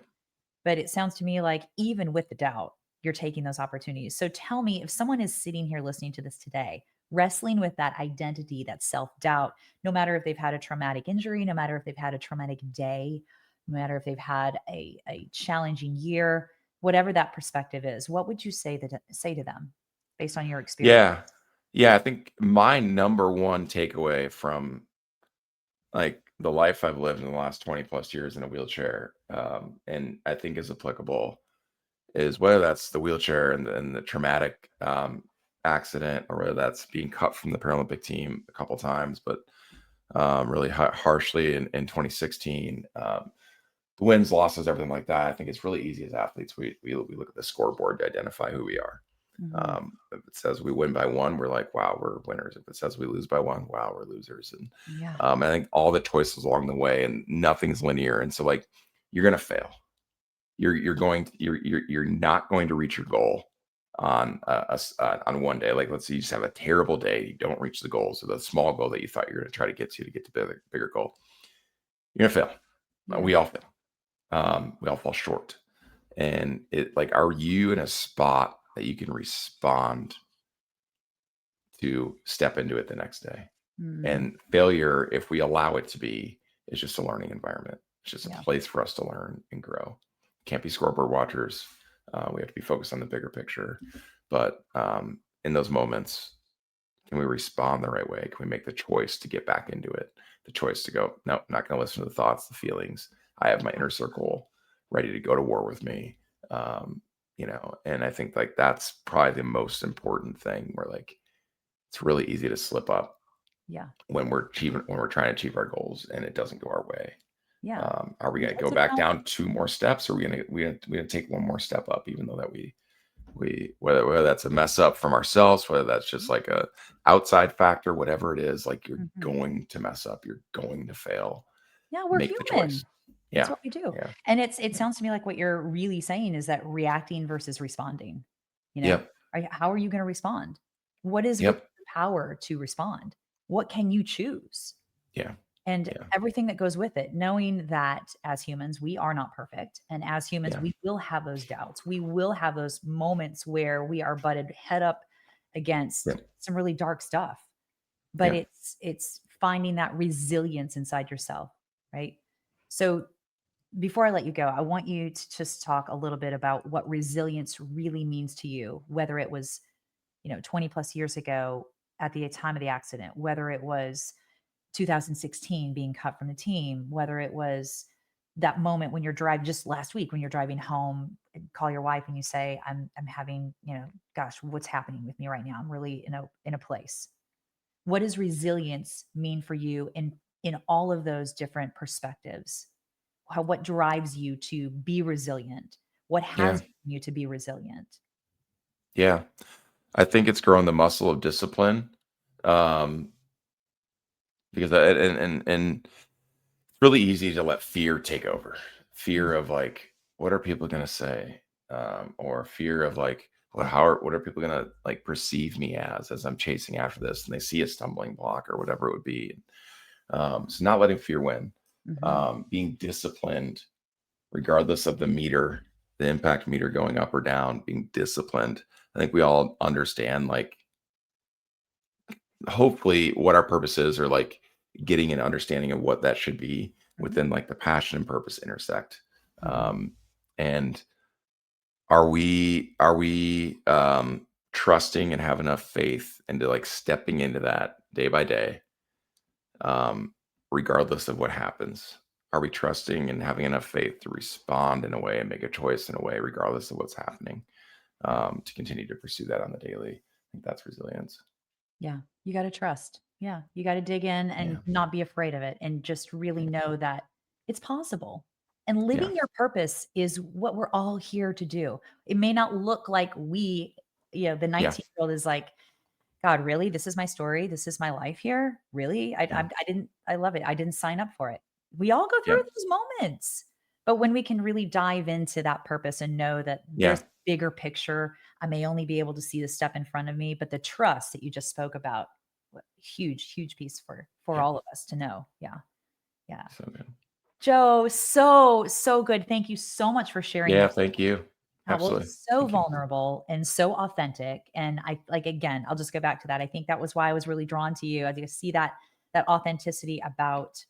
But it sounds to me like even with the doubt, you're taking those opportunities. So tell me, if someone is sitting here listening to this today, wrestling with that identity, that self-doubt, no matter if they've had a traumatic injury, no matter if they've had a traumatic day, no matter if they've had a challenging year, whatever that perspective is, what would you say to them based on your experience? yeah, yeah. I think my number one takeaway from like the life I've lived in the last 20 plus years in a wheelchair, and I think is applicable, is whether that's the wheelchair and the traumatic accident, or whether that's being cut from the Paralympic team a couple times, but really harshly in 2016. The wins, losses, everything like that. I think it's really easy as athletes. We look at the scoreboard to identify who we are. Mhm. If it says we win by one, we're like, wow, we're winners. If it says we lose by one, wow, we're losers. And Yeah. I think all the choices along the way, and nothing's linear. And so like you're gonna fail. You're not going to reach your goal on one day. Like, let's say you just have a terrible day, you don't reach the goals or the small goal that you thought you were going to try to get to bigger goal. You're gonna fail. Yeah. We all fail. We all fall short. And it like, are you in a spot that you can respond to step into it the next day? Mm. And failure, if we allow it to be, is just a learning environment. It's just a Yeah. place for us to learn and grow. Can't be scoreboard watchers. We have to be focused on the bigger picture. But in those moments, can we respond the right way? Can we make the choice to get back into it? The choice to go, no, I'm not going to listen to the thoughts, the feelings. I have my inner circle ready to go to war with me. Um, and I think like that's probably the most important thing, where like it's really easy to slip up Yeah. when we're trying to achieve our goals and it doesn't go our way. Yeah. Are we going to It's go back about down two more steps, or are we gonna take one more step up, even though that we whether that's a mess up from ourselves, whether that's just like a outside factor, whatever it is, like you're Mhm. going to mess up, you're going to fail. Yeah, we're Make the choice. human. It's Yeah, what we do. yeah, And it yeah. sounds to me like what you're really saying is that reacting versus responding. You know, Yep, how are you going to respond? What is within yep, your power to respond? What can you choose? yeah, And yeah, everything that goes with it, knowing that as humans, we are not perfect. And as humans, yeah, we will have those doubts. We will have those moments where we are butted head up yeah, against some really dark stuff. But yeah, it's finding that resilience inside yourself, right? So before I let you go, I want you to just talk a little bit about what resilience really means to you, whether it was, 20 plus years ago at the time of the accident, whether it was 2016 being cut from the team, whether it was that moment when you're driving just last week when you're driving home and call your wife and you say, I'm having, gosh, what's happening with me right now? I'm really in a place. What does resilience mean for you in all of those different perspectives? What drives you to be resilient? What has yeah, driven you to be resilient? yeah. I think it's growing the muscle of discipline. Um, because and it's really easy to let fear take over. Mm, Fear of like, what are people gonna say? Or fear of like, what are people gonna like perceive me as I'm chasing after this, and they see a stumbling block or whatever it would be. So not letting fear win, mhm, being disciplined regardless of the meter, the impact meter going up or down, being disciplined. I think we all understand like hopefully what our purpose is, or like getting an understanding of what that should be mhm, within like the passion and purpose intersect. mhm, And are we trusting and have enough faith into like stepping into that day by day, um, regardless of what happens? Are we trusting and having enough faith to respond in a way and make a choice in a way, regardless of what's happening, to continue to pursue that on the daily? I think that's resilience. Yeah, you gotta trust. Yeah, you gotta dig in and Yeah. not be afraid of it and just really know that it's possible. And Yeah. living your purpose is what we're all here to do. It may not look like the Yeah. 19-year-old is like, God, really? This is my story. This is my life here. Really? Yeah. I love it. I didn't sign up for it. We all go through Yep. those moments. But when we can really dive into that purpose and know that there's Yeah. a bigger picture, I may only be able to see the step in front of me, but the trust that you just spoke about, huge, huge piece for Yeah. all of us to know. Yeah. Yeah. So good. Joe, so good. Thank you so much for sharing Yeah. your Thank you. well, Absolutely. it's so Thank you. vulnerable and so authentic. And I like again, I'll just go back to that. I think that was why I was really drawn to you. I just see that authenticity about,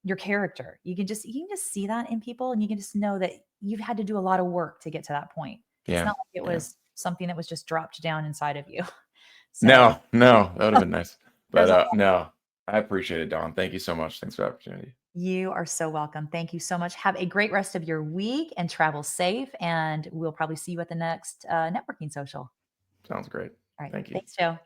your character. You can just see that in people and you can just know that you've had to do a lot of work to get to that point. It's Yeah. not like it Yeah. was something that was just dropped down inside of you. So No, no, that would have been nice. there's But a no, I appreciate it, Don. Thank you so much. Thanks for the opportunity. You are so welcome. Thank you so much. Have a great rest of your week and travel safe. And we'll probably see you at the next networking social. Sounds great. All right. Thank you. Thanks, Joe.